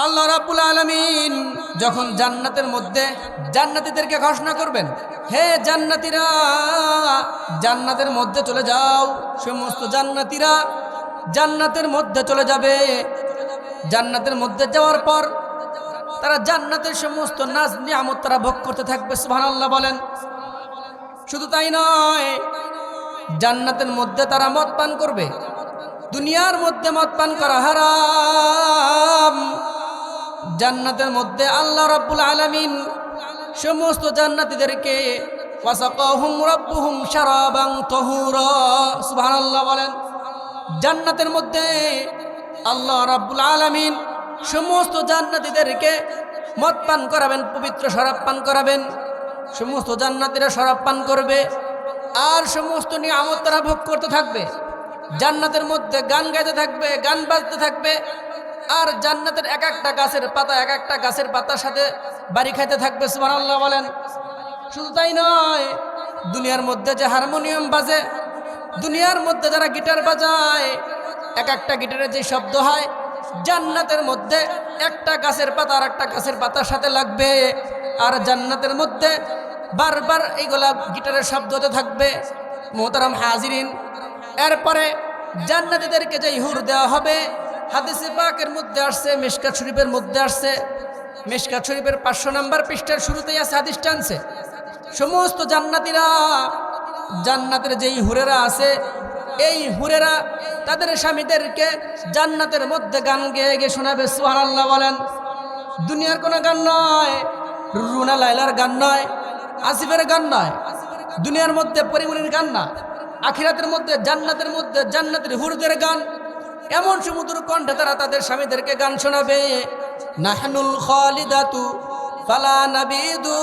আল্লাহ রাব্বুল আলামিন যখন জান্নাতের মধ্যে জান্নাতীদেরকে ঘোষণা করবেন, হে জান্নাতীরা, জান্নাতের মধ্যে চলে যাও। সমস্ত জান্নাতীরা জান্নাতের মধ্যে চলে যাবে। জান্নাতের মধ্যে যাওয়ার পর তারা জান্নাতের সমস্ত নাজ নিয়ামত তারা ভোগ করতে থাকবে। সুবহানাল্লাহ বলেন। শুধু তাই নয়, জান্নাতের মধ্যে তারা মদ পান করবে। দুনিয়ার মধ্যে মদ পান করা হারাম। জান্নাতের মধ্যে আল্লাহ রাব্বুল আলামিন সমস্ত জান্নাতীদেরকে ওয়াসাকাহুম রাব্বুহুম শারাবান তাহুরা। সুবহানাল্লাহ বলেন। জান্নাতের মধ্যে আল্লাহ রাব্বুল আলামিন সমস্ত জান্নাতীদেরকে মদ পান করাবেন, পবিত্র শরাব পান করাবেন। সমস্ত জান্নাতীরা শরাব পান করবে আর সমস্ত নিয়ামত তারা ভোগ করতে থাকবে। জান্নাতের মধ্যে গান গাইতে থাকবে, গান বাজতে থাকবে। আর জান্নাতের এক একটা গাছের পাতার সাথে বাড়ি খাইতে থাকবে। সুবহানাল্লাহ বলেন। শুধু তাই নয়, দুনিয়ার মধ্যে যে হারমোনিয়াম বাজে, দুনিয়ার মধ্যে যারা গিটার বাজায়, এক একটা গিটারের যে শব্দ হয়, জান্নাতের মধ্যে একটা গাছের পাতা আর একটা গাছের পাতার সাথে লাগবে। আর জান্নাতের মধ্যে বারবার এইগুলা গিটারের শব্দ হতে থাকবে। মোহতারাম হাজিরিন, এরপরে জান্নাতীদেরকে যে হুর দেওয়া হবে, হাদিসে পাকের মধ্যে আসছে, মিশকাত শরীফের মধ্যে আসছে। মিশকাত শরীফের 500 নম্বর পৃষ্ঠার শুরুতেই আছে, হাদিস টানছে। সমস্ত জান্নাতীরা, জান্নাতের যেই হুরেরা আছে, এই হুরেরা তাদের স্বামীদেরকে জান্নাতের মধ্যে গান গেয়ে গিয়ে শোনাবে। সুবহানাল্লাহ বলেন। দুনিয়ার কোনো গান নয়, রুনা লাইলার গান নয়, আসিফের গান নয়, দুনিয়ার মধ্যে পরিমণির গান না, আখিরাতের মধ্যে জান্নাতের মধ্যে জান্নাতের হুরদের গান। এমন সমুদ্র কণ্ঠে তারা তাদের স্বামীদেরকে গান শোনাবে। নাহনুল খালিদাতু ফালা নাবিদু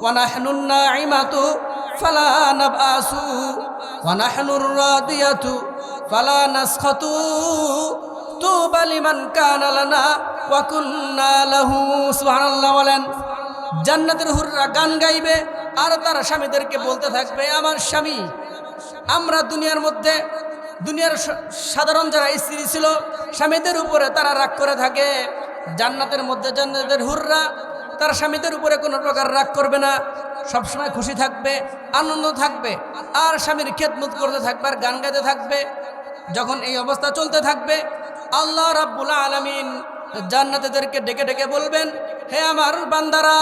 ওয়া নাহনুন নাইমাতু ফালা নাবাসু ওয়া নাহনুর রাদিয়াতু ফালা নাসখাতু তুবা লিমান কানা লানা ওয়া কুন্না লাহু। সুবহানাল্লাহ বলেন। জান্নাতের হুররা গান গাইবে আর তার স্বামীদেরকে বলতে থাকবে, আমার স্বামী, আমরা দুনিয়ার মধ্যে দুনিয়ার সাধারণ যারা স্ত্রী ছিল স্বামীদের উপরে তারা রাগ করে থাকে। জান্নাতের মধ্যে জান্নাতের হুররা তার স্বামীদের উপরে কোনো প্রকার রাগ করবে না, সবসময় খুশি থাকবে, আনন্দ থাকবে আর স্বামীর খেদমত করতে থাকবে আর গান গাইতে থাকবে। যখন এই অবস্থা চলতে থাকবে, আল্লাহ রাব্বুল আলামিন জান্নাতীদেরকে ডেকে ডেকে বলবেন, হে আমার বান্দারা,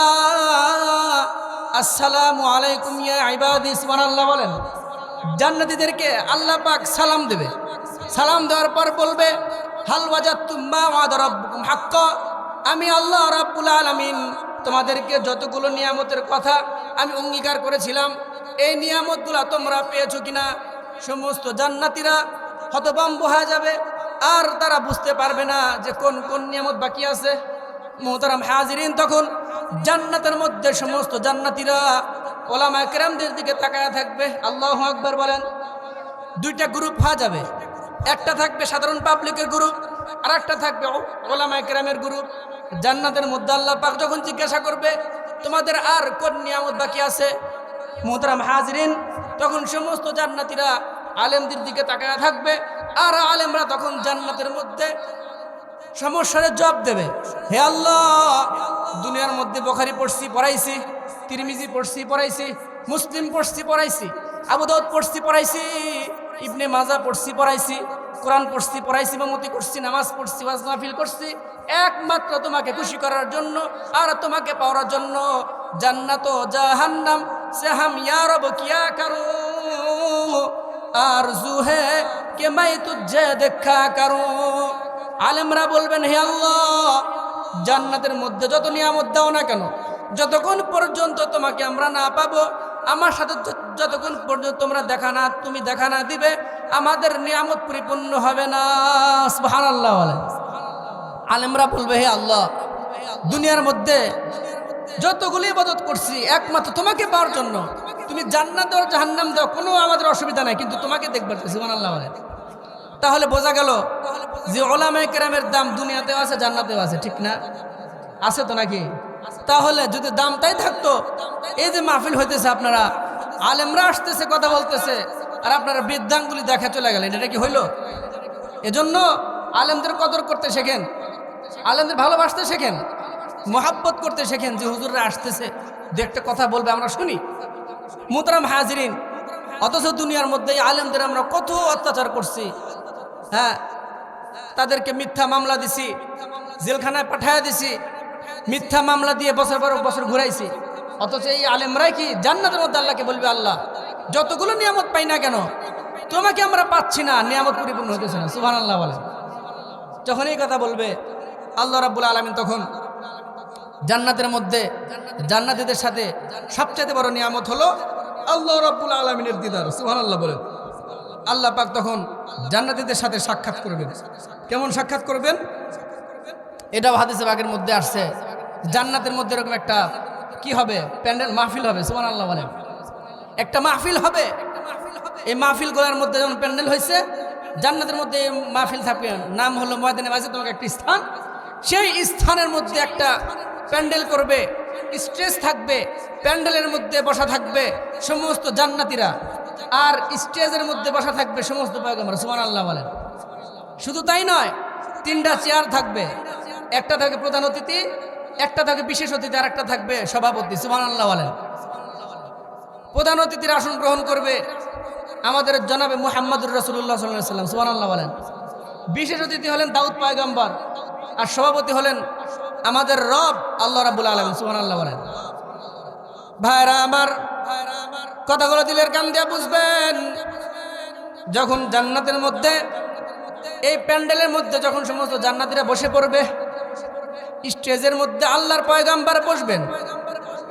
আসসালামু আলাইকুম ইয়া ইবাদি। সুবহানাল্লাহ বলেন। জান্নাতীদেরকে আল্লাহ পাক সালাম দেবে। সালাম দেওয়ার পর বলবে, হাল ওয়াজাদতুম মা ওয়াদা রাব্বুকুম হাক্কা। আমি আল্লাহ রাব্বুল আলামিন তোমাদেরকে যতগুলো নিয়ামতের কথা আমি অঙ্গীকার করেছিলাম, এই নিয়ামতগুলো তোমরা পেয়েছো কিনা? সমস্ত জান্নাতীরা হতভম্ব হয়ে যাবে আর তারা বুঝতে পারবে না যে কোন কোন নিয়ামত বাকি আছে। মোহতারাম হাজিরিন, তখন জান্নাতের মধ্যে সমস্ত জান্নাতীরা ওলামায়ে কেরামদের দিকে তাকায়া থাকবে। আল্লাহু আকবার বলেন। দুইটা গ্রুপ হয়ে যাবে, একটা থাকবে সাধারণ পাবলিকের গ্রুপ আর একটা থাকবে ওলামায়ে কেরামের গ্রুপ। জান্নাতের মধ্যে আল্লাহ পাক যখন জিজ্ঞাসা করবে, তোমাদের আর কোন নিয়ামত বাকি আছে? মোহতারাম হাজিরিন, তখন সমস্ত জান্নাতীরা আলেমদের দিকে তাকায়া থাকবে আর আলেমরা তখন জান্নাতের মধ্যে সমস্যার জবাব দেবে, হে আল্লাহ, দুনিয়ার মধ্যে বুখারী পড়ছি পড়াইছি, তিরমিজি পড়ছি পড়াইছি, মুসলিম পড়ছি পড়াইছি, আবু দাউদ পড়ছি পড়াইছি, ইবনে মাজাহ পড়ছি পড়াইছি, কোরআন পড়ছি পড়াইছি, ইমামতি করছি, নামাজ পড়ছি, ওয়াজ মাহফিল করছি, একমাত্র তোমাকে খুশি করার জন্য আর তোমাকে পাওয়ার জন্য। জান্নাত ও জাহান্নাম সে হাম ইয়া রব কিয়া করো, আরজু হে কে মাই তুঝে দেখা করো। আলেমরা বলবেন, হে আল্লাহ, জান্নাতের মধ্যে যত নিয়ামত দাও না কেন, যতক্ষণ পর্যন্ত তোমাকে আমরা না পাবো, আমার সাথে যতক্ষণ পর্যন্ত তুমি দেখা না দিবে, আমাদের নিয়ামত পরিপূর্ণ হবে না। সুবহানাল্লাহ বলেন। আলেমরা বলবে, হে আল্লাহ, দুনিয়ার মধ্যে যতগুলি ইবাদত করছি একমাত্র তোমাকে পাওয়ার জন্য। তুমি জান্নাত আর জাহান্নাম দাও, কোনো আমাদের অসুবিধা নাই, কিন্তু তোমাকে দেখবার। সুবহানাল্লাহ বলেন। তাহলে বোঝা গেল যে ওলামায়ে কেরামের দাম দুনিয়াতেও আছে, জান্নাতেও আছে, ঠিক না? আছে তো নাকি? তাহলে যদি দামটাই থাকতো, এই যে মাহফিল হইতেছে, আপনারা আলেমরা আসতেছে, কথা বলতেছে, আর আপনারা বৃদ্ধাঙ্গুলি দেখা চলে গেলেন, এটা কি হইল? এজন্য আলেমদের কদর করতে শেখেন, আলেমদের ভালোবাসতে শেখেন, মোহাব্বত করতে শেখেন যে হুজুররা আসতেছে, দু একটা কথা বলবে আমরা শুনি। মুহতারাম হাজিরিন, অথচ দুনিয়ার মধ্যে আলেমদের আমরা কত অত্যাচার করছি। হ্যাঁ, তাদেরকে মিথ্যা মামলা দিছি, জেলখানায় পাঠায়া দিছি, মিথ্যা মামলা দিয়ে বছর পর বছর ঘুরাইছি। অথচ এই আলেমরাই কি জান্নাতের মধ্যে আল্লাহকে বলবে, আল্লাহ যতগুলো নিয়ামত পাই না কেন তোমাকে আমরা পাচ্ছি না, নিয়ামত পরিপূর্ণ হতেছে না। সুবহানাল্লাহ বলেন। যখন এই কথা বলবে আল্লাহ রাব্বুল আলামিন তখন জান্নাতের মধ্যে জান্নাতীদের সাথে সবচেয়ে বড় নিয়ামত হলো আল্লাহ রাব্বুল আলামিনের দিদার। সুবহানাল্লাহ বলেন। আল্লাহ পাক তখন জান্নাতীদের সাথে সাক্ষাৎ করবেন। কেমন সাক্ষাৎ করবেন? এটাও হাদিসে পাকের মধ্যে আসছে। জান্নাতের মধ্যে এরকম একটা কি হবে, প্যান্ডেল মাহফিল হবে। সুবহানাল্লাহ বলেন। একটা মাহফিল হবে। এই মাহফিল গোলার মধ্যে যেমন প্যান্ডেল হয়েছে, জান্নাতের মধ্যে মাহফিল থাকবে, নাম হলো ময়দানে মাঝে তোমাকে একটা স্থান, সেই স্থানের মধ্যে একটা প্যান্ডেল করবে, স্টেজ থাকবে, প্যান্ডেলের মধ্যে বসা থাকবে সমস্ত জান্নাতীরা, আর স্টেজের মধ্যে বসা থাকবে সমস্ত পয়গম্বর। সুবহানাল্লাহ বলেন। শুধু তাই নয়, 3টা চেয়ার থাকবে, একটা থাকবে প্রধান অতিথি, একটা থাকবে বিশেষ অতিথি, আর একটা থাকবে সভাপতি। সুবহানাল্লাহ বলেন। প্রধান অতিথির আসন গ্রহণ করবে আমাদের জনাবে মুহাম্মদুর রাসূলুল্লাহ সাল্লাল্লাহু আলাইহি ওয়াসাল্লাম। সুবহানাল্লাহ বলেন। বিশেষ অতিথি হলেন দাউদ পয়গম্বর, আর সভাপতি হলেন আমাদের রব আল্লাহ রাব্বুল আলামিন। সুবহানাল্লাহ বলেন। ভাইরা আমার, কথাগুলো দিলের কান দিয়ে বুঝবেন। যখন জান্নাতের মধ্যে এই প্যান্ডেলের মধ্যে যখন সমস্ত জান্নাতীরা বসে পড়বে, স্টেজের মধ্যে আল্লাহর পয়গম্বর বসবেন,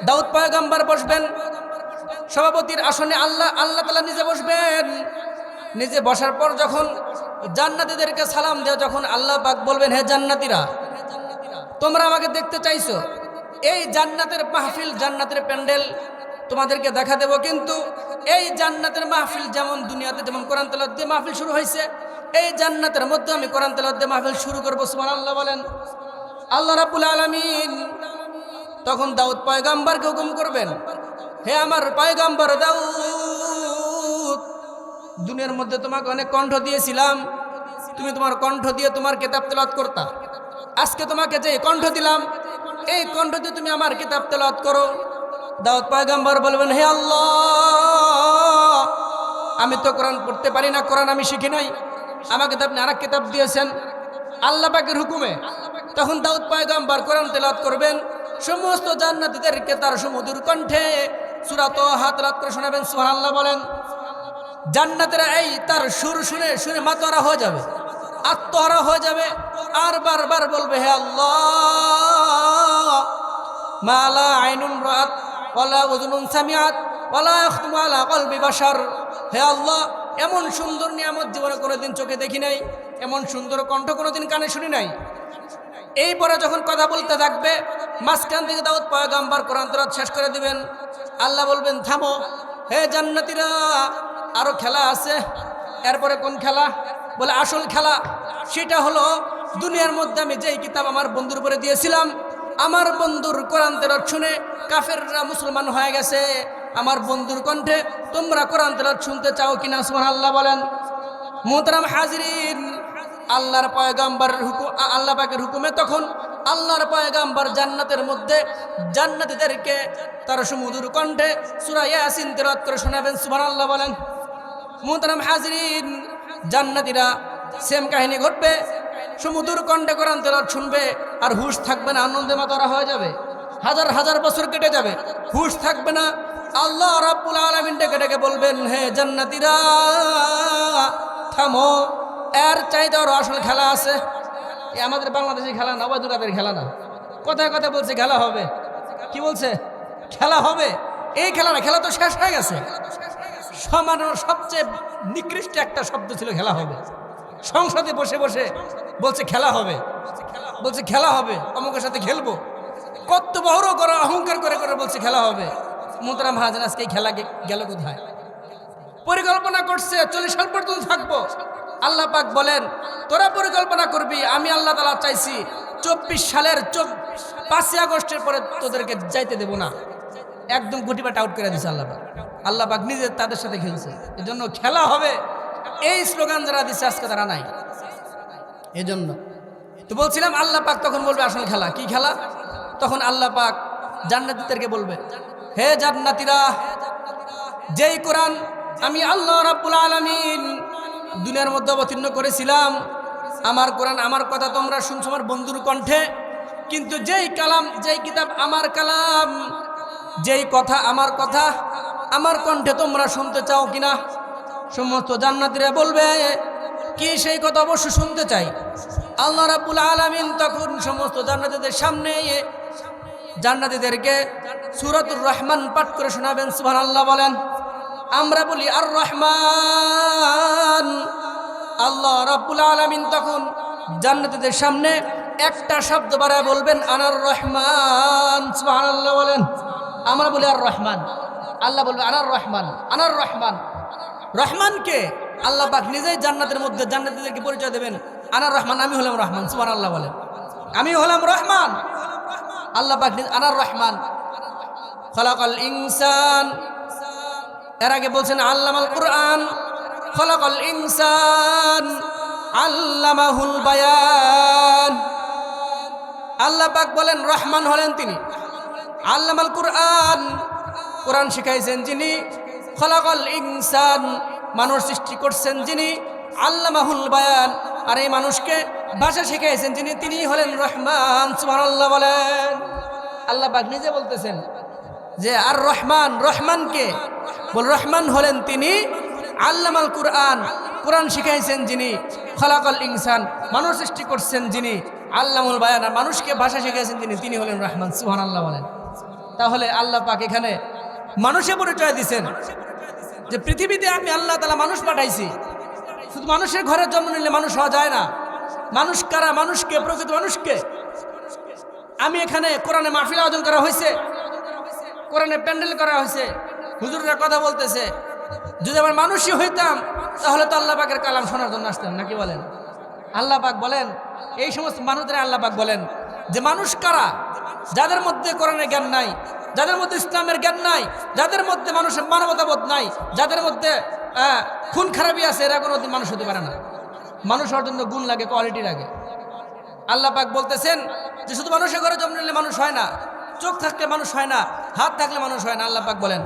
দাউদ পয়গম্বর বসবেন, সভাপতির আসনে আল্লাহ তাআলা নিজে বসবেন। নিজে বসার পর যখন জান্নাতীদেরকে সালাম দেওয়া, যখন আল্লাহ পাক বলবেন, হে জান্নাতীরা, তোমরা আমাকে দেখতে চাইছো, এই জান্নাতের মাহফিল, জান্নাতের প্যান্ডেল তোমাদেরকে দেখা দেব। কিন্তু এই জান্নাতের মাহফিল যেমন দুনিয়াতে যেমন কোরআন তেলাওয়াত দিয়ে মাহফিল শুরু হয়েছে, এই জান্নাতের মধ্যে আমি কোরআন তেলাওয়াত দিয়ে মাহফিল শুরু করবো। সুবহানাল্লাহ বলেন। আল্লাহ রাব্বুল আলামিন তখন দাউদ পয়গম্বরকে হুকুম করবেন, হে আমার পয়গম্বর দাউদ, দুনিয়ার মধ্যে তোমাকে অনেক কণ্ঠ দিয়েছিলাম, তুমি তোমার কণ্ঠ দিয়ে তোমার কিতাব তেলাওয়াত করতা। আজকে তোমাকে যে কণ্ঠ দিলাম, এই কণ্ঠ দিয়ে তুমি আমার কিতাব তেলাওয়াত করো। দাউদ পয়গম্বর বলবেন, হে আল্লাহ, আমি তো কোরআন পড়তে পারি না, কোরআন আমি শিখি নাই, আমাকে তো আপনি আরেক কিতাব দিয়েছেন আল্লাহ পাকের হুকুমে। তখন দাউদ পয়গম্বর কোরআন তেলাওয়াত করবেন, সমস্ত জান্নাতীদেরকে তার সুমধুর কণ্ঠে সূরা তাহা তেলাওয়াত করে শোনাবেন। সুবহানাল্লাহ বলেন। জান্নাতীরা এই তার সুর শুনে শুনে মাতোয়ারা হয়ে যাবে, আত্মহারা হয়ে যাবে, আর বারবার বলবে, হে আল্লাহ, মা লা আইনুন রাআত ওয়ালা উযুনুন সামিআত ওয়ালা ইয়াখতুমু আলা কলবি বাশার। হে আল্লাহ, এমন সুন্দর নিয়ামত জীবনে কোনোদিন চোখে দেখি নাই, এমন সুন্দর কণ্ঠ কোনোদিন কানে শুনি নাই। এই পরে যখন কথা বলতে থাকবে, মাঝখান থেকে দাউদ পয়গম্বর কোরআন তেলাওয়াত শেষ করে দিবেন। আল্লাহ বলবেন, থামো, হে জান্নাতীরা, আরো খেলা আছে। এরপরে কোন খেলা? বলে আসল খেলা। সেটা হলো দুনিয়ার মধ্যে আমি যেই কিতাব আমার বন্ধুর উপরে দিয়েছিলাম, আমার বন্ধুর কোরআন তেলাওয়াত শুনে কাফেররা মুসলমান হয়ে গেছে। আমার বন্ধুর কণ্ঠে তোমরা কোরআন তেলাওয়াত শুনতে চাও কিনা? সুবহানাল্লাহ বলেন। মুহতারাম হাজিরিন, আল্লাহর পয়গম্বরের হুকুম, আল্লাহ পাকের হুকুমে তখন আল্লাহর পয়গম্বর জান্নাতের মধ্যে জান্নাতীদেরকে তার সুমধুর কণ্ঠে সূরা ইয়াসিন তেলাওয়াত করে শোনাবেন। সুবহানাল্লাহ বলেন। মুহতারাম হাজিরিন, জান্নাতীরা সেম কাহিনী ঘটবে, সুমধুর কণ্ঠে কোরআন তেলাওয়াত শুনবে, আর হুশ থাকবে না, আনন্দে মাতোয়ারা হয়ে যাবে। হাজার হাজার বছর কেটে যাবে, হুশ থাকবে না। আল্লাহ রাব্বুল আলামিন ডেকে ডেকে বলবেন, হে জান্নাতীরা, থামো, এর চাইতে আরো আসল খেলা আছে। এ আমাদের বাংলাদেশি খেলা না, ওবায়দুল্লাহদের খেলা না। কথায় কথায় বলছে খেলা হবে। কি বলছে? খেলা হবে। এই খেলা না, খেলা তো শেষ হয়ে গেছে। সবচেয়ে নিকৃষ্ট একটা শব্দ ছিল খেলা হবে। সংসদে বসে বসে বলছে খেলা হবে, বলছে খেলা হবে, অমুকের সাথে খেলবো, কত বড় করে অহংকার করে করে বলছে খেলা হবে। মুহতারাম হাজির, আজকে এই খেলা গেল কোথায়? পরিকল্পনা করছে 40 সাল পর্যন্ত থাকবো। আল্লাহ পাক বলেন, তোরা পরিকল্পনা করবি, আমি আল্লাহ তাআলা চাইছি 24 সালের 5 আগস্টের পরে তোদেরকে যাইতে দেব না। একদম গুটিবাট আউট করে দিয়েছে আল্লাহ পাক। আল্লাহ পাক নিজে তাদের সাথে খেলছে। এজন্য খেলা হবে এই স্লোগান যারা দিচ্ছে আজকে তারা নাই। এজন্য তো বলছিলাম আল্লাহ পাক তখন বলবে আসল খেলা কি খেলা? তখন আল্লাহ পাক জান্নাতীদেরকে বলবে, হে জান্নাতীরা, যেই কোরআন আমি আল্লাহ রাব্বুল আলামিন দুনিয়ার মধ্যে অবতীর্ণ করেছিলাম, আমার কোরআন আমার কথা তোমরা শুনছো আমার বন্ধুর কণ্ঠে, কিন্তু যেই কালাম যেই কিতাব আমার কালাম, যেই কথা আমার কণ্ঠে তোমরা শুনতে চাও কিনা? সমস্ত জান্নাতীরা বলবে কি সেই কথা অবশ্য শুনতে চাই। আল্লাহ রাব্বুল আলামিন তখন সমস্ত জান্নাতীদের সামনে জান্নাতীদেরকে সূরাতুর রহমান পাঠ করে শোনাবেন। সুবহানাল্লাহ বলেন। আমরা বলি আর রহমান। আল্লাহ রাব্বুল আলামিন তখন জান্নাতীদের সামনে একটা শব্দ বাড়ায় বলবেন আনার রহমান। সুবহানাল্লাহ বলেন। আমরা বলি আর রহমান, আল্লাহ বলবে আনার রহমান। আনার রহমান, রহমানকে আল্লাহ পাক নিজেই জান্নাতের মধ্যে জান্নাতীদেরকে পরিচয় দেবেন, আনার রহমান, আমি হলাম রহমান। সুবহানাল্লাহ বলেন। আমি হলাম রহমান। আল্লাহ পাক আনার রহমান। খলাকাল ইনসান, এর আগে বলছেন আল্লামাল কুরআন। খলাকাল ইনসান আল্লামাহুল বায়ান। আল্লাহ পাক বলেন রহমান হলেন তিনি। আল্লামাল কুরআন, কোরআন শিখাইছেন যিনি। খলাকাল ইনসান, মানুষ সৃষ্টি করছেন যিনি। আল্লামাহুল বায়ান, আর এই মানুষকে ভাষা শিখাইছেন যিনি, তিনি হলেন রহমান। সুবহানাল্লাহ বলেন। আল্লাহ পাক নিজে বলতেছেন যে আর রহমান, রহমানকে বল রহমান হলেন তিনি। আল্লামাল কুরআন, কোরআন শিখাইছেন যিনি। খলাকাল ইনসান, মানুষ সৃষ্টি করছেন যিনি। আল্লামুল বায়ান, মানুষকে ভাষা শিখাইছেন যিনি, তিনি হলেন রহমান। সুবহানাল্লাহ বলেন। তাহলে আল্লাহ পাক এখানে মানুষের পরিচয় দিচ্ছেন যে পৃথিবীতে আমি আল্লাহ তাআলা মানুষ পাঠাইছি। শুধু মানুষের ঘরে জন্ম নিলে মানুষ হওয়া যায় না। মানুষ কারা? মানুষকে, প্রকৃত মানুষকে আমি এখানে কোরআনে মাহফিল আয়োজন করা হয়েছে, কোরআনে প্যান্ডেল করা হয়েছে, হুজুররা কথা বলতেছে। যদি আমার মানুষই হইতাম তাহলে তো আল্লাহ পাকের কালাম শোনার জন্য আসতাম, নাকি বলেন? আল্লাহ পাক বলেন এই সমস্ত মানুষদের আল্লাহ পাক বলেন যে মানুষ কারা? যাদের মধ্যে কোরআনের জ্ঞান নাই, যাদের মধ্যে ইসলামের জ্ঞান নাই, যাদের মধ্যে মানুষের মানবতাবোধ নাই, যাদের মধ্যে খুন খারাপি আছে, এরা কোনোদিন মানুষ হতে পারে না। মানুষ হওয়ার জন্য গুণ লাগে, কোয়ালিটি লাগে। আল্লাহ পাক বলতেছেন যে শুধু মানুষের ঘরে জন্ম নিলে মানুষ হয় না, চোখ থাকলে মানুষ হয় না, হাত থাকলে মানুষ হয় না। আল্লাহ পাক বলেন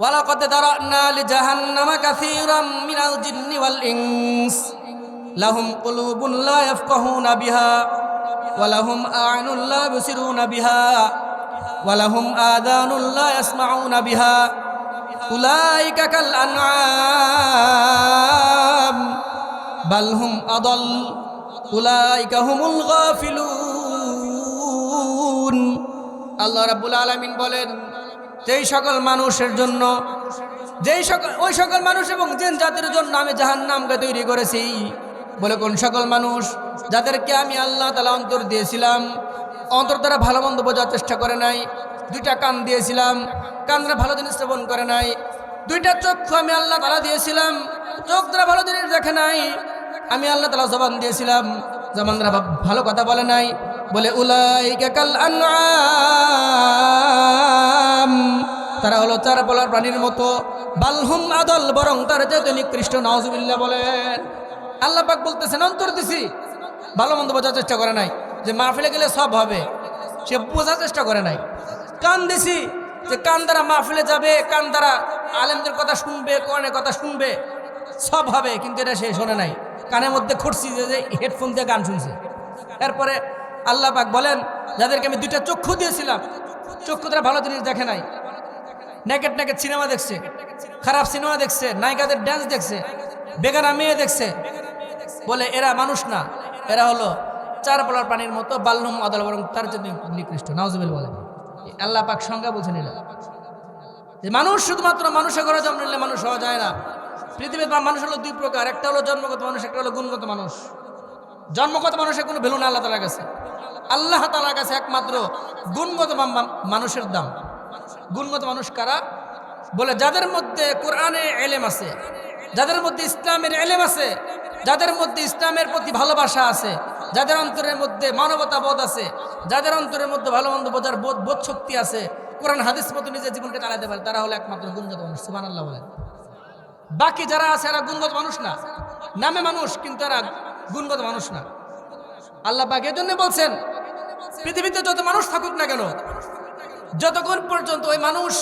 ওয়ালাকাদ দারানা লিজাহান্নামা কাসীরাম মিনাল জিন্নি ওয়াল ইনস লাহুম কুলুবুন লা ইয়াফকাহুনা বিহা ওয়া লাহুম আ'য়ুনুন লা ইবসিরুনা বিহা ওয়া লাহুম আযানুন লা ইয়াসমাউনা বিহা উলাইকা কাল আনআম বাল হুম আদাল উলাইকা হুমুল গাফিলুন। আল্লাহ রাব্বুল আলামিন বলেন যেই সকল মানুষের জন্য, ওই সকল মানুষ এবং জিন জাতির জন্য আমি জাহান্নামকে তৈরি করেছি। বলে কোন সকল মানুষ? যাদেরকে আমি আল্লাহ তাআলা অন্তর দিয়েছিলাম, অন্তর দ্বারা ভালো মন্দ বোঝার চেষ্টা করে নাই। দুইটা কান দিয়েছিলাম, কান দ্বারা ভালো জিনিস শ্রবণ করে নাই। দুইটা চক্ষু আমি আল্লাহ তাআলা দিয়েছিলাম, চোখ দ্বারা ভালো জিনিস দেখে নাই। আমি আল্লাহ তাআলা জবান দিয়েছিলাম, জবান দ্বারা ভালো কথা বলে নাই। বলে উলাইকা কাল আনআম, তারা হলো চারপলার প্রাণীর মতো। বালহুম আদল, বরং তার চেয়ে নিকৃষ্ট। নাউজুবিল্লাহ বলেন। আল্লাহ পাক বলতেছেন অন্তর দিছি, ভালো মন্দ বোঝার চেষ্টা করে নাই, যে মাহফিলে গেলে সব হবে, সে বোঝার চেষ্টা করে নাই। কান দিছি, যে কান দ্বারা মাহফিলে যাবে, কান দ্বারা আলেমদের কথা শুনবে, কোরআনের কথা শুনবে, সব হবে, কিন্তু এটা সে শোনে নাই। কানের মধ্যে খুঁড়ছি যে হেডফোন দিয়ে গান শুনছে। এরপরে আল্লাহ পাক বলেন যাদেরকে আমি দুইটা চক্ষু দিয়েছিলাম, চক্ষু দ্বারা ভালো জিনিস দেখে নাই, নেকেট নেকেট সিনেমা দেখছে, খারাপ সিনেমা দেখছে, নায়িকাদের ড্যান্স দেখছে, বেগানা মেয়ে দেখছে। বলে এরা মানুষ না, এরা হলো চারপলার প্রাণীর মতো। বাল্লুম আদাল, বরং তার জন্য নিকৃষ্ট। নাউজুবিল্লাহ বলেন। আল্লাহ পাক সংজ্ঞা বুঝে নিল যে মানুষ শুধুমাত্র মানুষের ঘরে জন্ম নিলে মানুষ হওয়া যায় না। পৃথিবীর মানুষ হলো দুই প্রকার, একটা হলো জন্মগত মানুষ, একটা হলো গুণগত মানুষ। জন্মগত মানুষের কোনো ভ্যালু না আল্লাহ তাআলার কাছে। আল্লাহ তাআলার কাছে একমাত্র গুণগত মানুষের দাম। গুণগত মানুষ কারা? বলে যাদের মধ্যে কোরআনে এলেম আছে, যাদের মধ্যে ইসলামের এলেম আছে, যাদের মধ্যে ইসলামের প্রতি ভালোবাসা আছে, যাদের অন্তরের মধ্যে মানবতা বোধ আছে, যাদের অন্তরের মধ্যে ভালো মন্দ বোঝার বোধ শক্তি আছে, কোরআন হাদিস মতো নিজের জীবনকে চালাতে পারে, তারা হলো একমাত্র গুণগত মানুষ। সুবহানাল্লাহ বলেন। বাকি যারা আছে এরা গুণগত মানুষ না, নামে মানুষ, কিন্তু এরা গুণগত মানুষ না। আল্লাহ পাক এর জন্য বলছেন পৃথিবীতে যত মানুষ থাকুক না কেন, যতক্ষণ পর্যন্ত ওই মানুষ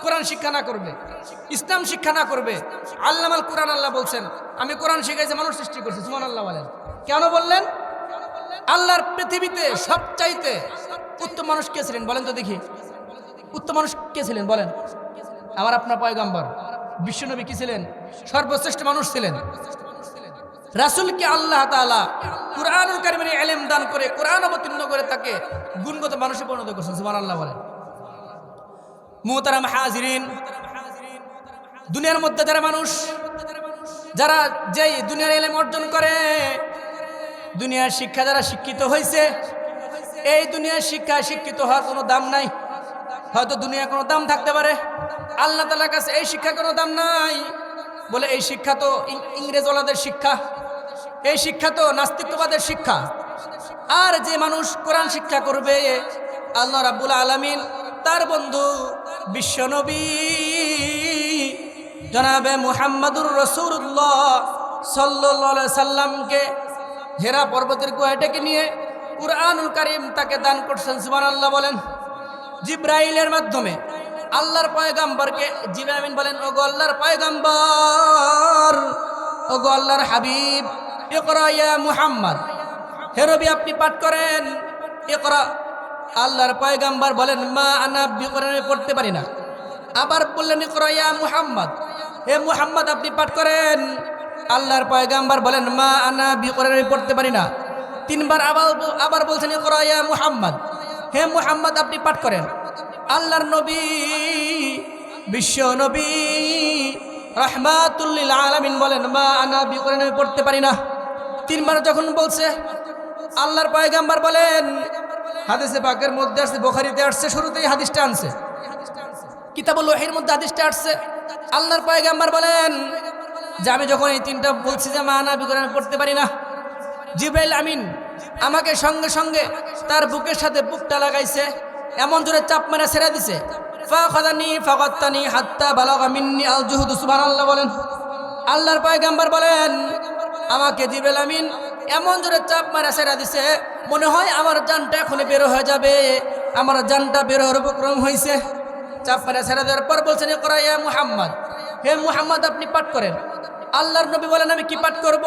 কোরআন শিক্ষা না করবে, ইসলাম শিক্ষা না করবে, আল্লামাল কোরআন, আল্লাহ বলছেন আমি কোরআন শিখাইছি, মানুষ সৃষ্টি করছি। সুবহানাল্লাহ বলেন। কেন বললেন? আল্লাহর পৃথিবীতে সবচাইতে উত্তম মানুষ কে ছিলেন বলেন তো দেখি? উত্তম মানুষ কে ছিলেন বলেন? আমার আপনার পয়গম্বর বিশ্বনবী কি ছিলেন? সর্বশ্রেষ্ঠ মানুষ ছিলেন। রাসূলকে আল্লাহ তাআলা কুরআনুল কারীমের ইলম দান করে, কোরআন অবতীর্ণ করে তাকে গুণগত মানুষে পরিণত করেছেন। সুবহানাল্লাহ বলেন। মুহতারাম হাজিরিন, দুনিয়ার মধ্যে যারা মানুষ, যারা যেই দুনিয়ার ইলম অর্জন করে, দুনিয়ার শিক্ষা যারা শিক্ষিত হয়েছে, এই দুনিয়ার শিক্ষায় শিক্ষিত হওয়ার কোনো দাম নাই। হয়তো দুনিয়ার কোনো দাম থাকতে পারে, আল্লাহ তাআলার কাছে এই শিক্ষার কোনো দাম নাই। বলে এই শিক্ষা তো ইংরেজওয়ালাদের শিক্ষা, এই শিক্ষা তো নাস্তিকবাদের শিক্ষা। আর যে মানুষ কোরআন শিক্ষা করবে, আল্লাহ রাব্বুল আলামিন তার বন্ধু বিশ্বনবী জনাবে মুহাম্মাদুর রাসূলুল্লাহ সাল্লাল্লাহু আলাইহি সাল্লামকে হেরা পর্বতের গুহায় ডেকে নিয়ে কুরআনুল কারীম তাকে দান করছেন। সুবহানাল্লাহ বলেন। জিব্রাইলের মাধ্যমে আল্লাহর পয়গম্বরকে জিবরাইল আমিন বলেন, ওগো আল্লাহর পয়গম্বর, ওগো আল্লাহর হাবিব, ইকরা ইয়া মুহাম্মদ, হে নবী আপনি পাঠ করেন, ইকরা। আল্লাহর পয়গম্বর বলেন, মা আনা বিকরা, আমি পড়তে পারি না। আবার বললেন, ইকরা ইয়া মুহাম্মদ, হে মুহাম্মদ আপনি পাঠ করেন। আল্লাহর পয়গম্বর বলেন, মা আনা বিকরা, আমি পড়তে পারি না। তিনবার আবার বলছেন, ইকরা ইয়া মুহাম্মদ, হে মুহাম্মদ আপনি পাঠ করেন। আল্লাহর নবী, বিশ্ব নবী রাহমাতুল লিল আলামিন বলেন, মা আনা বিকরা, আমি পড়তে পারি না। তিনবার যখন বলছে, আল্লাহর পয়গম্বর বলেন, হাদিসে পাকের মধ্যে আসছে, বুখারীতে আসছে, শুরুতেই হাদিসটা আনছে, কিতাবুল ওহীর মধ্যে হাদিসটা আসছে। আল্লাহর পয়গম্বর বলেন যে আমি যখন এই তিনটা বলছি যে মা আনা বিকরা, আমি পড়তে পারি না, জিবরাইল আমিন আমাকে সঙ্গে সঙ্গে তার বুকের সাথে বুকটা লাগাইছে, এমন জোরে চাপ মেরে ছেড়ে দিছে। ফাখাদানি ফাগাত্তানি হাত্তা বালাগা মিন্নি আল জুহুদ। সুবহানাল্লাহ বলেন। আল্লাহর পয়গম্বর বলেন আমাকে জিবরাইল আমিন এমন জোরে চাপ মেরে ছেড়ে দিছে, মনে হয় আমার জানটা এখনই বের হয়ে যাবে। আমার জানটা বের হওয়ার উপক্রম হয়েছে। চাপ মেরে ছেড়ে দেওয়ার পর বলছেন, ইকরা ইয়া মুহাম্মদ, হে মুহাম্মদ আপনি পাঠ করেন। আল্লাহর নবী বলেন, আমি কি পাঠ করব?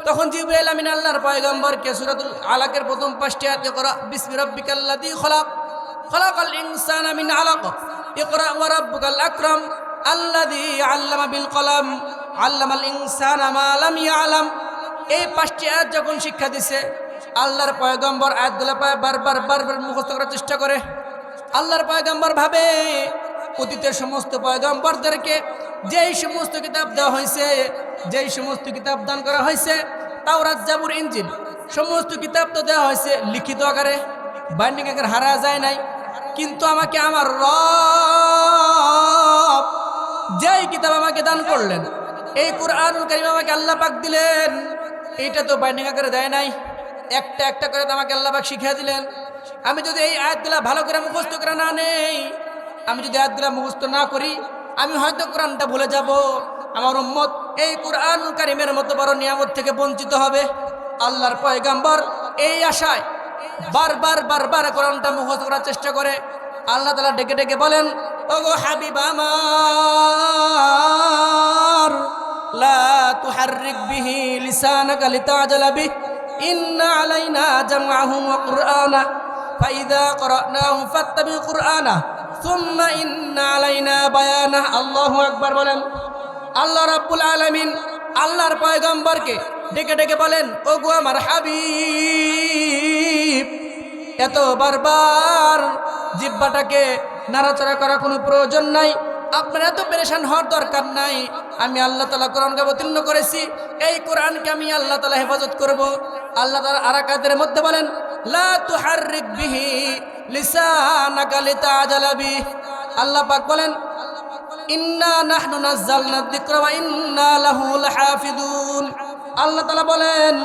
তখন জিবরাইল আমিন আল্লাহর পয়গম্বরকে সূরাতুল আলাকের প্রথম 5টি আয়াত, ইকরা বিসমি রাব্বিকাল্লাযী খলাক, খলাকাল ইনসানা মিন আলাক, ইকরা ওয়া রাব্বুকাল আকরাম আল্লাযী আল্লামা বিল কলম আল্লামাল ইনসানা মা লাম ইয়ালাম। এই 5টি আয়াত যখন শিক্ষা দিছে, আল্লাহর পয়গম্বর আয়াতগুলো বারবার মুখস্থ করার চেষ্টা করে। আল্লাহর পয়গম্বর ভাবে অতীতের সমস্ত পয়গম্বরদেরকে যেই সমস্ত কিতাব দেওয়া হয়েছে, যেই সমস্ত কিতাব দান করা হয়েছে, তাওরাত জাবুর ইনজিল সমস্ত কিতাব তো দেওয়া হয়েছে লিখিত আকারে, বাইন্ডিং আকারে, হারা যায় নাই। কিন্তু আমাকে আমার রব যেই কিতাব আমাকে দান করলেন, এই কুরআনুল কারীম আমাকে আল্লাহ পাক দিলেন, এইটা তো বাইন্ডিং আকারে দেয় নাই, একটা একটা করে তো আমাকে আল্লাহ পাক শিখিয়ে দিলেন। আমি যদি এই আয়াতগুলা ভালো করে মুখস্থ করে না নেই, আমি যদি আয়াতগুলা মুখস্থ না করি, আমি হয়তো কোরআনটা ভুলে যাব। আমার উম্মত এই কুরআনুল কারীমের মতো বড় নিয়ামত থেকে বঞ্চিত হবে। আল্লাহর পয়গম্বর এই আশায় বারবার কোরআনটা মুখস্থ করার চেষ্টা করে। আল্লাহ তাআলা ডেকে ডেকে বলেন, ওগো হাবিব আমার, লা তুহাররিক বিহি লিসানাকা লিতাজালা বিহি, ইন্না আলাইনা জামআহু ওয়া কুরআনা, ফাইযা ক্বরানাহু ফাত্তাবি কুরআনা, সুম্মা ইন্না আলাইনা বায়ানা। আল্লাহু আকবার বলেন। আল্লাহ রাব্বুল আলামিন আল্লাহর পয়গম্বরকে ডেকে ডেকে বলেন, ওগো আমার হাবিব, এত বারবার জিহ্বাটাকে নাড়াচাড়া করার কোনো প্রয়োজন নাই, আপনার এত পেরেশান হওয়ার দরকার নাই। আমি আল্লাহ তাআলা কোরআনকে অবতীর্ণ করেছি, এই কোরআনকে আমি আল্লাহ তাআলা হেফাজত করব। আল্লাহ তাআলা আরাকাতের মধ্যে বলেন, লা তুহাররিক বিহি লিসানাকা লিতাজালা বিহি। আল্লাহ পাক বলেন, ইন্না নাহনু নাযালনা যিকরা ওয়া ইন্না লাহু লাহাফিজুন। আল্লাহ তাআলা বলেন,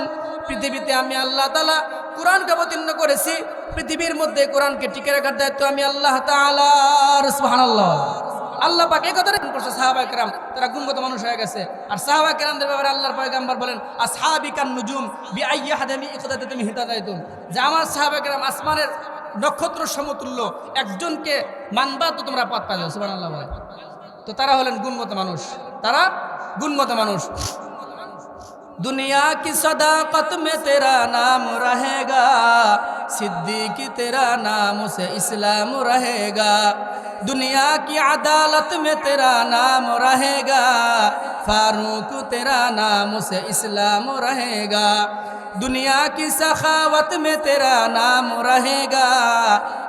পৃথিবীতে আমি আল্লাহ তাআলা কোরআনকে অবতীর্ণ করেছি, পৃথিবীর মধ্যে কোরআনকে টিকে রাখার দায়িত্ব আমি আল্লাহ তাআলার। সুবহানাল্লাহ। আল্লাহ পাক এই কথাটা করছে সাহাবায়ে কেরাম তারা গুণগত মানুষ হয়ে গেছে। আর সাহাবায়ে কেরামদের ব্যাপারে আল্লাহর পয়গম্বর বলেন আসহাবি কান নুজুম বিআইয়ি হাদামি ইকতাদাতুম হিতাদাইতুম, যে আমার সাহাবায়ে কেরাম আসমানের নক্ষত্র সমতুল্য, একজনকে মানবা তো তোমরা পথ পাবে। সুবহানাল্লাহ বলেন। তো তারা হলেন গুণগত মানুষ, তারা গুণগত মানুষ। दुनिया की सदाकत में तेरा नाम रहेगा, सिद्दीकी तेरा नाम से इस्लाम रहेगा। दुनिया की अदालत में तेरा नाम रहेगा, फारूक तेरा नाम से इस्लाम रहेगा। दुनिया की सखावत में तेरा नाम रहेगा,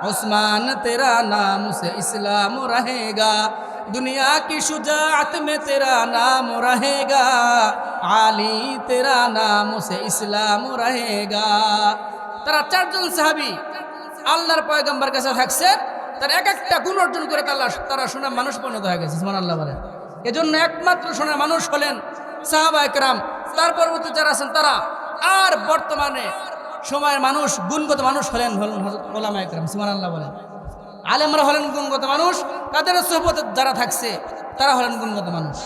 उस्मान तेरा नाम से इस्लाम रहेगा। दुनिया की शुजाअत में तेरा नाम रहेगा, आली तेरा नाम से इस्लाम रहेगा। তারা চারজন সাহাবী আল্লাহর পয়গম্বরের কাছে থাকছে, তার এক একটা গুণ অর্জন করে তারা সোনার মানুষ পরিণত হয়ে গেছে। সুবহানাল্লাহ বলেন। এজন্য একমাত্র সোনার মানুষ হলেন সাহাবায়ে কেরাম। তার পরবর্তী যারা আছেন তারা, আর বর্তমানে সময়ের মানুষ গুণগত মানুষ হলেন উলামায়ে কেরাম। সুবহানাল্লাহ বলেন। আলেমরা হলেন গুণগত মানুষ, তাদের সোহবতে যারা থাকছে তারা হলেন গুণগত মানুষ।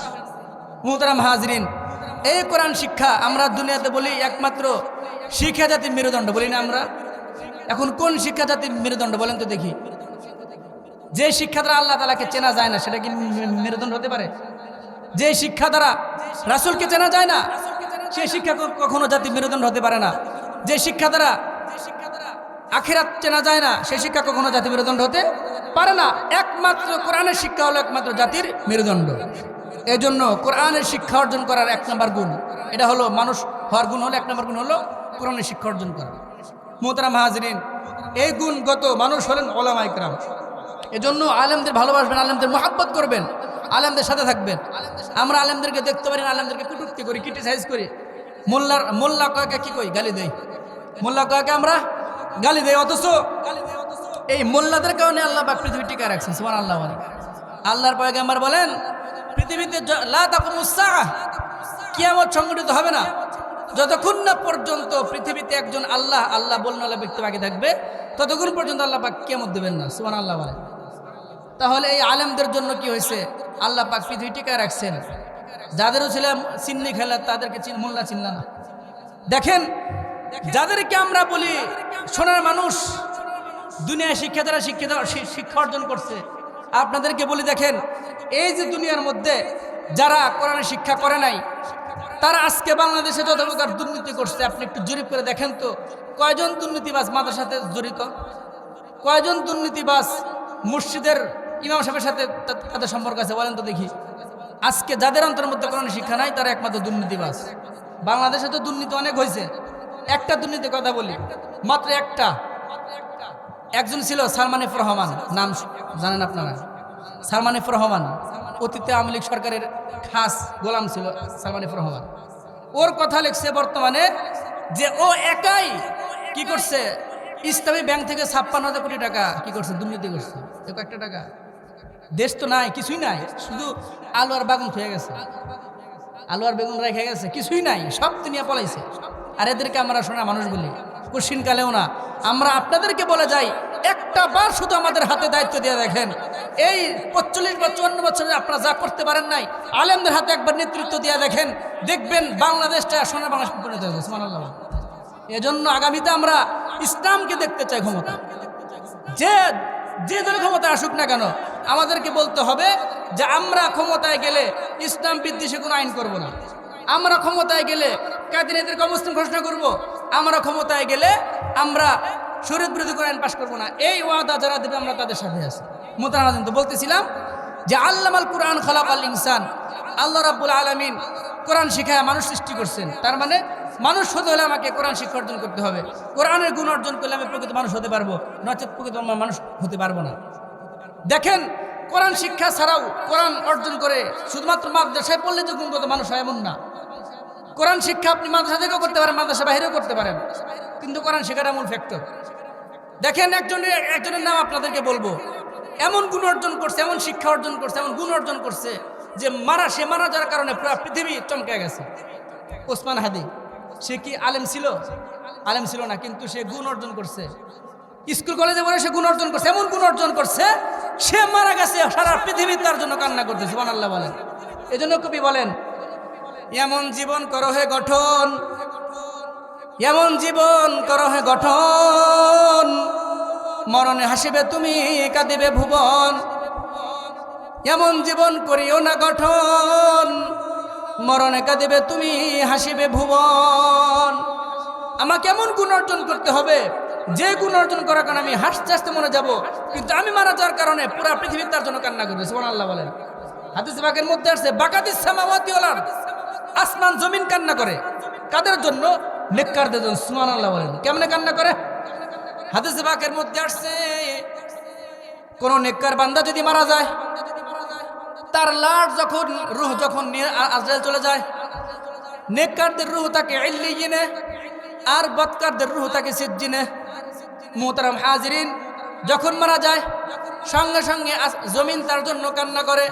মুহতারাম হাজরিন, এই কোরআন শিক্ষা আমরা দুনিয়াতে বলি একমাত্র শিক্ষা জাতির মেরুদণ্ড, বলি না আমরা? এখন কোন শিক্ষা জাতির মেরুদণ্ড বলেন তো দেখি? যে শিক্ষা দ্বারা আল্লাহ তাআলাকে চেনা যায় না সেটা কি মেরুদণ্ড হতে পারে? যে শিক্ষা দ্বারা রাসূলকে চেনা যায় না সেই শিক্ষা কখনো জাতির মেরুদণ্ড হতে পারে না। যে শিক্ষা দ্বারা আখিরাত চেনা যায় না সেই শিক্ষা কখনো জাতির মেরুদণ্ড হতে পারে না। একমাত্র কোরআনের শিক্ষা হলো একমাত্র জাতির মেরুদণ্ড। এই জন্য কোরআনের শিক্ষা অর্জন করার এক নম্বর গুণ, এটা হলো মানুষ হওয়ার গুণ হলো, এক নম্বর গুণ হলো কোরআনের শিক্ষা অর্জন করা। মুহতারাম হাজরিন, এই গুণগত মানুষ হলেন উলামায়ে কেরাম। এজন্য আলেমদের ভালোবাসবেন, আলেমদের মহব্বত করবেন, আলেমদের সাথে থাকবেন। আমরা আলেমদেরকে দেখতে পারি না, আলেমদেরকে কটূক্তি করি, ক্রিটিসাইজ করি। মোল্লা কয়েকে কি কই? গালি দেই। মোল্লা কয়েকে আমরা গালি দেয়, অথচ এই মোল্লাদের কারণে আল্লাহ পাক পৃথিবী টিকায় রাখছেন। সুবহানাল্লাহ বলেন। আল্লাহর পয়গম্বর বলেন পৃথিবীতে লা তাকুমুস সাআহ, কিয়ামত সংঘটিত হবে না যতক্ষণ না পর্যন্ত পৃথিবীতে একজন আল্লাহ আল্লাহ বলনেওয়ালা ব্যক্তি বাকি থাকবে, ততক্ষণ পর্যন্ত আল্লাহ পাক কিয়ামত দেবেন না। সুবহানাল্লাহ বলেন। তাহলে এই আলেমদের জন্য কি হয়েছে? আল্লাহ পাক পৃথিবী টিকায় রাখছেন। যাদেরও ছিল চিন্নি খেলা তাদেরকে মোল্লা চিনল না। দেখেন, যাদেরকে আমরা বলি সোনার মানুষ, দুনিয়ায় শিক্ষা দ্বারা শিক্ষা অর্জন করছে, আপনাদেরকে বলি দেখেন, এই যে দুনিয়ার মধ্যে যারা কোরআনের শিক্ষা করে নাই তারা আজকে বাংলাদেশে যত প্রকার দুর্নীতি করছে, আপনি একটু জরিপ করে দেখেন তো কয়জন দুর্নীতিবাজ মাদ্রাসার সাথে জড়িত, কয়জন দুর্নীতিবাজ মসজিদের ইমাম সাহেবের সাথে তাদের সম্পর্ক আছে, বলেন তো দেখি। আজকে যাদের অন্তরের মধ্যে কোরআনের শিক্ষা নাই তারা একমাত্র দুর্নীতিবাজ। বাংলাদেশে তো দুর্নীতি অনেক হয়েছে, একটা দুর্নীতির কথা বলি, মাত্র একটা। একজন ছিল সালমান এফ রহমান, নাম জানেন আপনারা? সালমান এফ রহমান অতীতে আওয়ামী লীগ সরকারের খাস গোলাম ছিল সালমান এফ রহমান। ওর কথা লিখছে বর্তমানে যে ও একাই কি করছে, ইসলামী ব্যাংক থেকে 56,000 কোটি টাকা কি করছে, দুর্নীতি করছে। একটা টাকা, দেশ তো নাই, কিছুই নাই, শুধু আলু আর বেগুন খেয়ে গেছে, আলু আর বেগুন রেখে গেছে, কিছুই নাই, সব দুনিয়া পলাইছে। আর এদেরকে আমরা শোনা মানুষ বলি, কোশ্চিনকালেও না। আমরা আপনাদেরকে বলে যাই, একটা বার শুধু আমাদের হাতে দায়িত্ব দিয়ে দেখেন, এই 45 বা 54 বছরে আপনারা যা করতে পারেন নাই, আলেমদের হাতে একবার নেতৃত্ব দিয়ে দেখেন, দেখবেন বাংলাদেশটা সোনার বাংলাদেশ পরিণত হয়েছে। সুবহানাল্লাহ। এজন্য আগামীতে আমরা ইসলামকে দেখতে চাই ক্ষমতা, যে দলের ক্ষমতা আসুক না কেন, আমাদেরকে বলতে হবে যে আমরা ক্ষমতায় গেলে ইসলাম বিদ্বেষী কোনো আইন করব না, আমরা ক্ষমতায় গেলে কাদিনীদেরকে অমুসলিম ঘোষণা করব, আমরা ক্ষমতায় গেলে আমরা শরীয়ত বিরোধী কোনো আইন পাশ করবো না। এই ওয়াদা যারা দেবে আমরা তাদের সাথে আছি। মুহতারাম, তো বলতেছিলাম যে আল্লামাল কুরআন খালাকাল ইনসান, আল্লাহ রাব্বুল আলামিন কোরআন শিখায় মানুষ সৃষ্টি করছেন। তার মানে মানুষ হতে হলে আমাকে কোরআন শিক্ষা অর্জন করতে হবে। কোরআনের গুণ অর্জন করলে আমি প্রকৃত মানুষ হতে পারবো, নচেত প্রকৃত মানুষ হতে পারবো না। দেখেন, কোরআন শিক্ষা ছাড়াও কোরআন অর্জন করে শুধুমাত্র মাদ্রাসায় পড়লে যে গুণগত মানুষ হয় এমন না। কোরআন শিক্ষা আপনি মাদ্রাসা থেকেও করতে পারেন, মাদ্রাসা বাহিরেও করতে পারেন, কিন্তু কোরআন শিক্ষাটা মূল ফ্যাক্টর। দেখেন, একজনের নাম আপনাদেরকে বলবো, এমন গুণ অর্জন করছে, এমন শিক্ষা অর্জন করছে, এমন গুণ অর্জন করছে যে সে মারা যাওয়ার কারণে পুরো পৃথিবী চমকে গেছে। ওসমান হাদি, সে কি আলেম ছিল? আলেম ছিল না, কিন্তু সে গুণ অর্জন করছে। স্কুল কলেজে পড়ে সে গুণ অর্জন করছে, এমন গুণ অর্জন করছে সে মারা গেছে, সারা পৃথিবী তার জন্য কান্না করতেছে। সুবহানাল্লাহ বলেন। এজন্য কবি বলেন, এমন জীবন করো হে গঠন, এমন জীবন করো হে গঠন, মরণে হাসিবে তুমি কাঁদিবে ভুবন। এমন জীবন করিও না গঠন, মরণে কাঁদিবে তুমি হাসিবে ভুবন। আমাকে এমন গুণ অর্জন করতে হবে যে গুণ অর্জন করার কারণে আমি হাসতে হাসতে মরে যাব, কিন্তু আমি মারা যাওয়ার কারণে পুরো পৃথিবী তার জন্য কান্না করবে। সুবহানাল্লাহ বলেন। হাদিস পাকের মধ্যে আছে, বাকাতিস সামাওয়াতি ওয়াল আরদ, আসমান জমিন কান্না করে। কাদের জন্য? নেককারদের জন্য। সুবহানাল্লাহ বলেন। কেমনে কান্না করে? হাদিস পাকের মধ্যে আসছে, কোন নেককার বান্দা যদি মারা যায়, তার লাশ যখন রূহ যখন নিয়ে আজরাইল চলে যায়, নেককারদের রূহ তাকে ইল্লিয়িনে আর বদকারদের রূহ তাকে সিজ্জিনে। মুহতারাম হাজিরিন, যখন মারা যায় সঙ্গে সঙ্গে জমিন তার জন্য কান্না করে।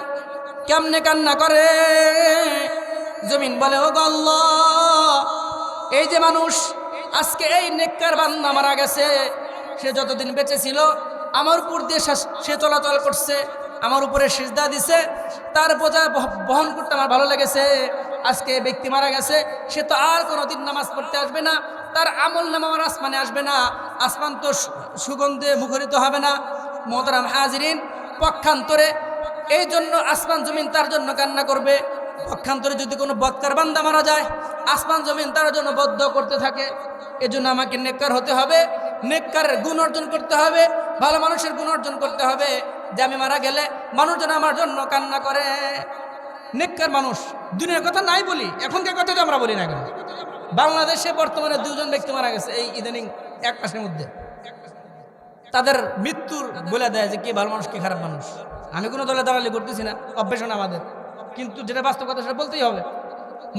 কেমনে কান্না করে? জমিন বলে, ও আল্লাহ, এই যে মানুষ আজকে এই নেককার বান্দা মারা গেছে, সে যতদিন বেঁচে ছিল আমার উপর দিয়ে সে চলাচল করছে, আমার উপরে সিজদা দিছে, তার বোঝা বহন করতে আমার ভালো লেগেছে। আজকে ব্যক্তি মারা গেছে, সে তো আর কোনোদিন নামাজ পড়তে আসবে না, তার আমল নামা আমার আসমানে আসবে না, আসমান তো সুগন্ধে মুখরিত হবে না। মুহতারাম হাজিরিন, পক্ষান্তরে এই জন্য আসমান জমিন তার জন্য কান্না করবে। পক্ষান্তরে যদি কোনো বদকার বান্দা মারা যায়, আসমান জমিন তার জন্য বদ্ধ করতে থাকে। এজন্য আমাকে নেককার হতে হবে, নেককারের গুণ অর্জন করতে হবে, ভালো মানুষের গুণ অর্জন করতে হবে, যে আমি মারা গেলে মানুষজন আমার জন্য কান্না করে। নেককার মানুষ, দুনিয়ার কথা নাই বলি, এখনকার কথা তো আমরা বলি না কেন। বাংলাদেশে বর্তমানে 2 জন ব্যক্তি মারা গেছে এই ইদানিং 1 মাসের মধ্যে। তাদের মৃত্যুর বলে দেয় যে কে ভালো মানুষ কে খারাপ মানুষ। আমি কোনো দলে দালালি করতেছি না, অভ্যাস না আমাদের, কিন্তু যেটা বাস্তব কথা সেটা বলতেই হবে।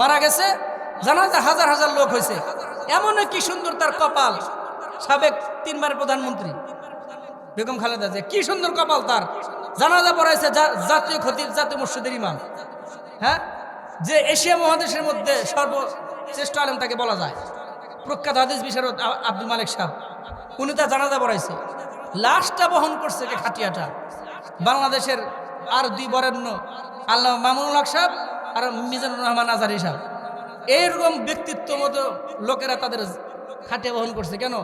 মারা গেছে, জানাজা হাজার হাজার লোক হয়েছে, এমন কি সুন্দর তার কপাল। সাবেক 3 বারের প্রধানমন্ত্রী বেগম খালেদা জিয়া, কি সুন্দর কপাল তার। জানাজা পড়াইছে জাতীয় খতিব, জাতীয় মসজিদের ইমাম, হ্যাঁ, যে এশিয়া মহাদেশের মধ্যে সর্বশ্রেষ্ঠ আলেম তাকে বলা যায়। প্রখ্যাত হাদিস বিশারদ আব্দুল মালিক সাহেব, উনি তার জানাজা পড়াইছে। লাশটা বহন করছে যে খাটিয়াটা বাংলাদেশের আর 2 বরেণ্য, আল্লামা মামুনুল হক সাহেব আর মিজানুর রহমান আজহারী সাহেব। এইরকম ব্যক্তিত্ব মতো লোকেরা তাদের খাটিয়া বহন করছে। কেন?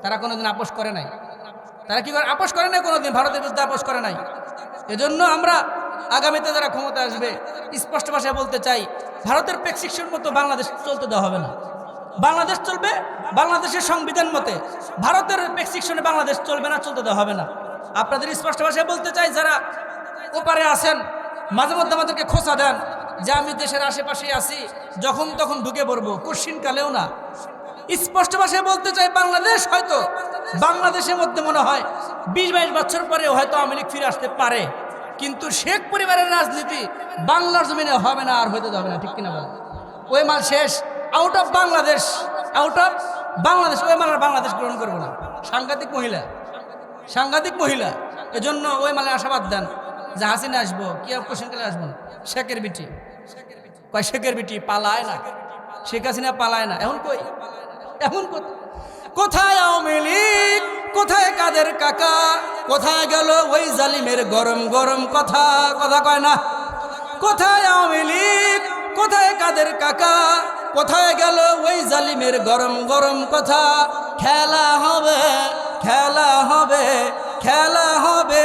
তারা কোনোদিন আপোষ করে নাই। তারা কি করে? আপোষ করে নাই কোনোদিন, ভারতের বিরুদ্ধে আপোষ করে নাই। এজন্য আমরা আগামীতে যারা ক্ষমতা আসবে, স্পষ্ট ভাষায় বলতে চাই, ভারতের প্রেসক্রিপশন মতো বাংলাদেশ চলতে দেওয়া হবে না। বাংলাদেশ চলবে বাংলাদেশের সংবিধান মতে, ভারতের প্রেসক্রিপশনে বাংলাদেশ চলবে না, চলতে দেওয়া হবে না। আপনাদের স্পষ্ট ভাষায় বলতে চাই, যারা ওপারে আছেন মাঝে মধ্যে আমাদেরকে খোঁচা দেন যে আমি দেশের আশেপাশে আছি, যখন তখন ঢুকে পড়বো, কোশ্চিন কালেও না। স্পষ্ট ভাষায় বলতে চাই, বাংলাদেশ হয়তো, বাংলাদেশের মধ্যে মনে হয় 20-22 বছর পরে হয়তো আওয়ামী লীগ ফিরে আসতে পারে, কিন্তু শেখ পরিবারের রাজনীতি বাংলার জমিনে হবে না, আর হইতে যাবে না। ঠিক কিনা বলেন? ওই মাল শেষ, out of Bangladesh, out of Bangladesh, ওই মাল আর বাংলাদেশ গ্রহণ করবো না। সাংঘাতিক মহিলা, সাংঘাতিক মহিলা। এজন্য ওই মালে আশাবাদ দেন যে হাসিনা আসবো, কি কোশ্চিন কালে আসবো না। শেখের বিটি কয়, শেখের বিটি পালায় না, শেখ হাসিনা পালায় না। এখন কই? এখন কোথায় আওয়ামী লীগ, কোথায় কাদের কাকা, কোথায় গেল ওই জালিমের গরম গরম কথা? কথা কয় না। কোথায় আওয়ামী লীগ, কোথায় কাদের কাকা, কোথায় গেল ওই জালিমের গরম গরম কথা? খেলা হবে, খেলা হবে, খেলা হবে,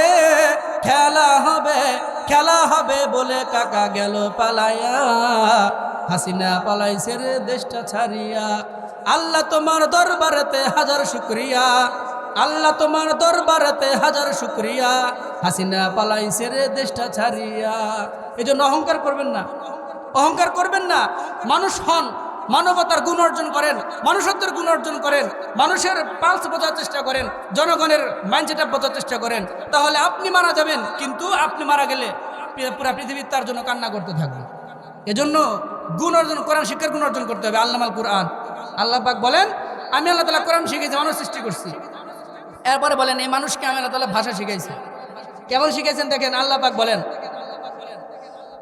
খেলা হবে, খেলা হবে বলে কাকা গেল পালাইয়া, হাসিনা পালাইছে রে দেশটা ছাড়িয়া। আল্লাহ তোমার দরবারেতে হাজার শুকরিয়া, আল্লাহ তোমার দরবারেতে হাজার শুকরিয়া, হাসিনা পালাইছে রে দেশটা ছাড়িয়া। এই জন্য অহংকার করবেন না, অহংকার করবেন না। মানুষ হন, মানবতার গুণ অর্জন করেন, মানুষত্বের গুণ অর্জন করেন, মানুষের পালস বোঝার চেষ্টা করেন, জনগণের মাইন্ডসেট বোঝার চেষ্টা করেন, তাহলে আপনি মারা যাবেন, কিন্তু আপনি মারা গেলে পুরা পৃথিবী তার জন্য কান্না করতে থাকবে। এজন্য গুণ অর্জন, কোরআন শিক্ষার গুণ অর্জন করতে হবে। আল্লামাল কুরআন, আল্লাহ পাক বলেন, আমি আল্লাহ তাআলা কোরআন শিখেছি, মানুষ সৃষ্টি করছি। এরপরে বলেন, এই মানুষকে আমি আল্লাহ তাআলা ভাষা শিখাইছি। কেমন শিখাইছেন দেখেন, আল্লাহ পাক বলেন,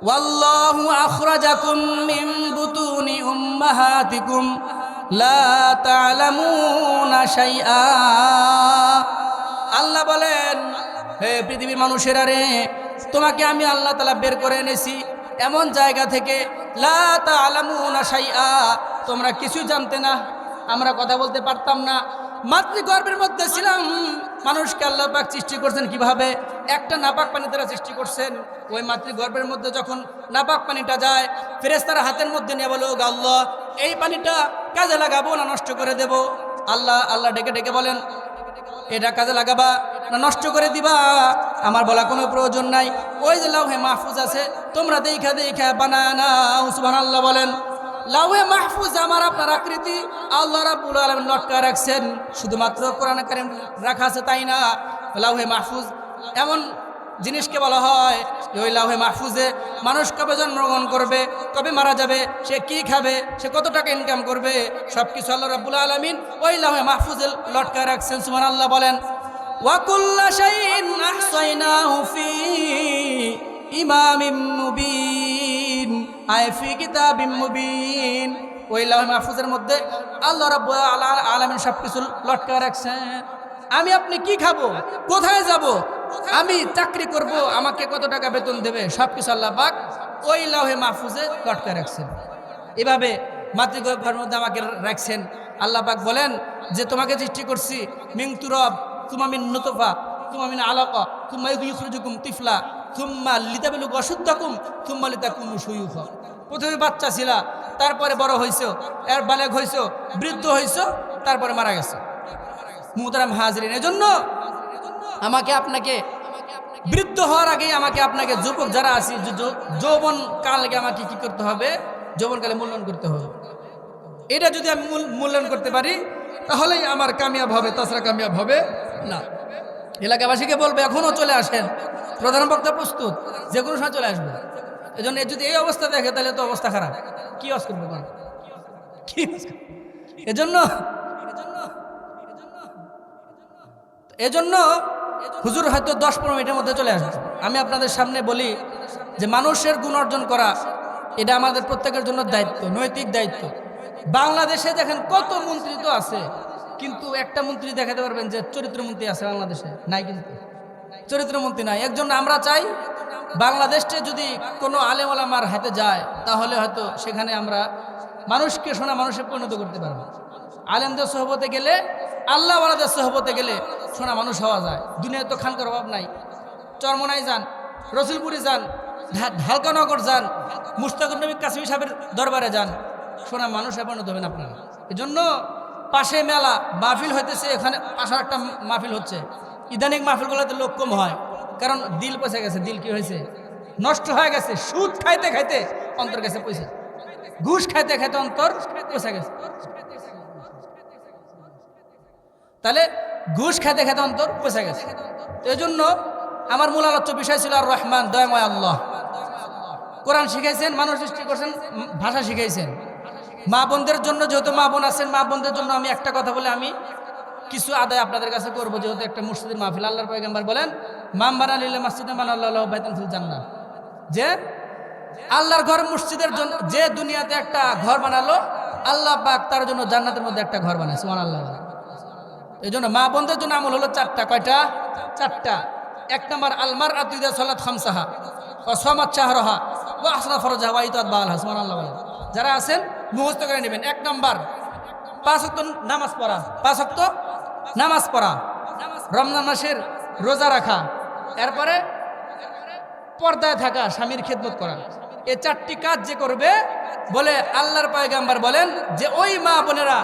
ওয়াল্লাহু আখরাজাকুম মিন বুতুনি উম্মাহাতিকুম লা তা'লামুনা শাইআ। আল্লাহ বলেন, হে পৃথিবীর মানুষেরা রে, তোমাকে আমি আল্লাহ তাআলা বের করে এনেছি এমন জায়গা থেকে, লা তা'লামুনা শাইআ, তোমরা কিছু জানতে না, আমরা কথা বলতে পারতাম না, মাতৃগর্ভের মধ্যে ছিলাম। মানুষকে আল্লাহ পাক সৃষ্টি করছেন কিভাবে? একটা নাপাক পানি দ্বারা সৃষ্টি করছেন। ওই মাতৃগর্ভের মধ্যে যখন নাপাক পানিটা যায়, ফেরেশতারা হাতের মধ্যে নিয়ে বলো, আল্লাহ এই পানিটা কাজে লাগাবো না নষ্ট করে দেব? আল্লাহ ডেকে ডেকে বলেন, এটা কাজে লাগাবা না নষ্ট করে দিবা? আমার বলা কোনো প্রয়োজন নাই। ওই যে লাউহে মাহফুজ আছে, তোমরা দেখা দেখা বানায় নাও। সুবহানাল্লাহ বলেন। লাউহে মাহফুজ আমার আপনার আকৃতি আল্লাহ রাব্বুল আলামিন লটকায় রাখছেন। শুধুমাত্র কোরআনে কারীম রাখা আছে তাই না, লাউহে মাহফুজ এমন জিনিসকে বলা হয়, ওই লাউহে মাহফুজে মানুষ কবে জন্মগ্রহণ করবে, কবে মারা যাবে, সে কি খাবে, সে কত টাকা ইনকাম করবে, সব কিছু আল্লাহ রাব্বুল আলামিন ওই লাউহে মাহফুজে লটকায় রাখছেন। সুবহানাল্লাহ বলেন। ওয়া কুল্লা শাইইন আহসাইনাহু ফি ইমামিম মুবিন, ফি কিতাবিম মুবিন। ওই লাউহে মাহফুজের মধ্যে আল্লাহ রাব্বুল আলামিন সব কিছু লটকায় রাখছেন। আমি আপনি কি খাবো, কোথায় যাব, আমি চাকরি করব, আমাকে কত টাকা বেতন দেবে, সব কিছু আল্লাহ পাক ওই লাউহে মাহফুজে লটকায় রাখছেন। এভাবে মাতৃগর্ভের মধ্যে আমাকে রাখছেন। আল্লাহ পাক বলেন যে তোমাকে সৃষ্টি করছি মিন তুরাব, তুমা মিন নুতফা, তুমা মিন আলাকা, তুম্মা ইখরিজুকুম তিফলা, তুম্মা লিতাবলুগু আশুদ্দাকুম, তুম্মা লিতাকুনু শুয়ুখা। প্রথমে বাচ্চা ছিলা, তারপরে বড় হইছো, এর বালেগ হইছো, বৃদ্ধ হইছো, তারপরে মারা গেছো। মুহতারাম হাজরিন, এজন্য আমাকে আপনাকে বৃদ্ধ হওয়ার আগেই আমাকে আপনাকে যুবক যারা আছি, যৌবন কালকে আমাকে কি করতে হবে? যৌবনকালে মূল্যায়ন করতে হবে। এটা যদি আমি মূল্যায়ন করতে পারি তাহলেই আমার কামিয়াব হবে, তাছাড়া কামিয়াব হবে না। এলাকাবাসীকে বলবে এখনও চলে আসেন, প্রধান বক্তা প্রস্তুত, যে কোনো সময় চলে আসবে। এজন্য যদি এই অবস্থা দেখে তাহলে তো অবস্থা খারাপ। কি ওয়াজ করবে কোন? এজন্য হুজুর হয়তো 10-15 মিনিটের মধ্যে চলে আসবে। আমি আপনাদের সামনে বলি যে মানুষের গুণ অর্জন করা এটা আমাদের প্রত্যেকের জন্য দায়িত্ব, নৈতিক দায়িত্ব। বাংলাদেশে দেখেন কত মন্ত্রী তো আছে, কিন্তু একটা মন্ত্রী দেখাতে পারবেন যে চরিত্রমন্ত্রী আছে বাংলাদেশে? নাই, কিন্তু চরিত্রমন্ত্রী নাই। একজন আমরা চাই বাংলাদেশে যদি কোনো আলেম ওলামার হাতে যায় তাহলে হয়তো সেখানে আমরা মানুষকে শোনা মানুষে পরিণত করতে পারবো। আলেমদের সহবতে গেলে, আল্লাহ ওয়ালাদের সহবতে গেলে শোনা মানুষ হওয়া যায়। দুনিয়ায় তো খানকার অভাব নাই। চরমনাই যান, রসুলপুরে যান, ঢালকানগর যান, মুশতাকুর নবী কাসিমি সাহেবের দরবারে যান, শোনা মানুষ পরিণত হবেন আপনারা। এজন্য পাশে মেলা মাহফিল হইতেছে, এখানে পাশে একটা মাহফিল হচ্ছে। ইদানিং মাহফিলগুলোতে লোক কম হয়, কারণ দিল পয়সা গেছে। দিল কি হয়েছে? নষ্ট হয়ে গেছে। সুদ খাইতে খাইতে অন্তর গেছে পয়সা, ঘুষ খাইতে খাইতে অন্তর পয়সা গেছে। তাহলে ঘুষ খাইতে খাইতে অন্তর পয়সা গেছে। তো এই জন্য আমার মূল আলোচ্য বিষয় ছিল আর রহমান, দয়াময় আল্লাহ। কোরআন শিখাইছেন, মানুষ সৃষ্টি করছেন, ভাষা শিখাইছেন। মা বোনদের জন্য, যেহেতু মা বোন আছেন, মা বোনদের জন্য আমি একটা কথা বলে আমি কিছু আদায় আপনাদের কাছে করবো। যেহেতু একটা মসজিদের মাহফিল, আল্লাহর পয়গম্বর বলেন মাম বানা লিল্লাহি মাসজিদান বানাল্লাহু লাহু বাইতান ফিল জান্নাহ, যে আল্লাহর ঘর মসজিদের জন্য, যে দুনিয়াতে একটা ঘর বানালো আল্লাহ পাক তার জন্য জান্নাতের মধ্যে একটা ঘর বানায়। সুবহানাল্লাহ। এই জন্য মা বোনদের জন্য আমল হলো 4টা। কয়টা? 4টা। 1 নম্বর আলমার আতুইদা সালাত খামসাহা ওয়া সামাত শাহরাহা ওয়া আহসানা ফরজাহা ওয়া ইতাত বালহা। সুবহানাল্লাহ। যারা আছেন মুখস্থ করে নেবেন। 1 নম্বর 5 ওয়াক্ত নামাজ পড়া, 5 ওয়াক্ত নামাজ পড়া, রমজান মাসের রোজা রাখা, এরপরে পর্দায় থাকা, স্বামীর খেদমত করা। এই 4টি কাজ যে করবে, বলে আল্লাহর পয়গম্বর বলেন যে ওই মা বোনেরা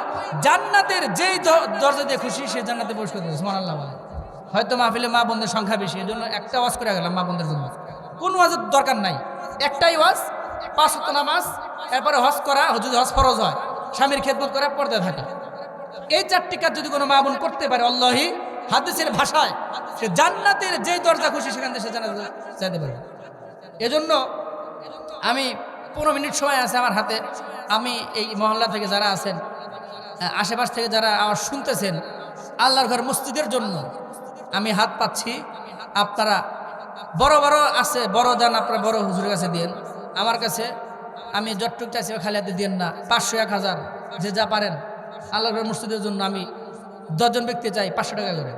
জান্নাতের যেই দরজা দিয়ে খুশি সে জান্নাতে প্রবেশ করতে পারবে। সুবহানাল্লাহ বলেন। হয়তো মাহফিলে মা বোনদের সংখ্যা বেশি, এজন্য একটা ওয়াজ করে গেলাম মা বোনদের জন্য। কোন ওয়াজের দরকার নাই, একটাই ওয়াজ, 5 ওয়াক্ত নামাজ, এরপরে হজ করা, যদি হজ ফরজ হয়, স্বামীর খেদমত করা, পর্দায় থাকা। এই 4টি কাজ যদি কোনো মা বোন করতে পারে, আল্লাহি হাদিসের ভাষায় সে জান্নাতের যেই দরজা খুশি সেখান থেকে সে জান্নাতে যেতে পারবে। এজন্য আমি 15 মিনিট সময় আছে আমার হাতে। আমি এই মহল্লা থেকে যারা আছেন, আশেপাশ থেকে যারা আমার শুনতেছেন, আল্লাহর ঘর মসজিদের জন্য আমি হাত পাচ্ছি। আপনারা বড় বড় আছে, বড় দান আপনারা বড় হুজুরের কাছে দিয়েন। আমার কাছে আমি যতটুক চাইছি খালি হাতে দিয়েন না, 500, 1000 যে যা পারেন। আল্লাহর ঘর মসজিদের জন্য আমি 10 জন ব্যক্তি চাই 500 টাকা করে।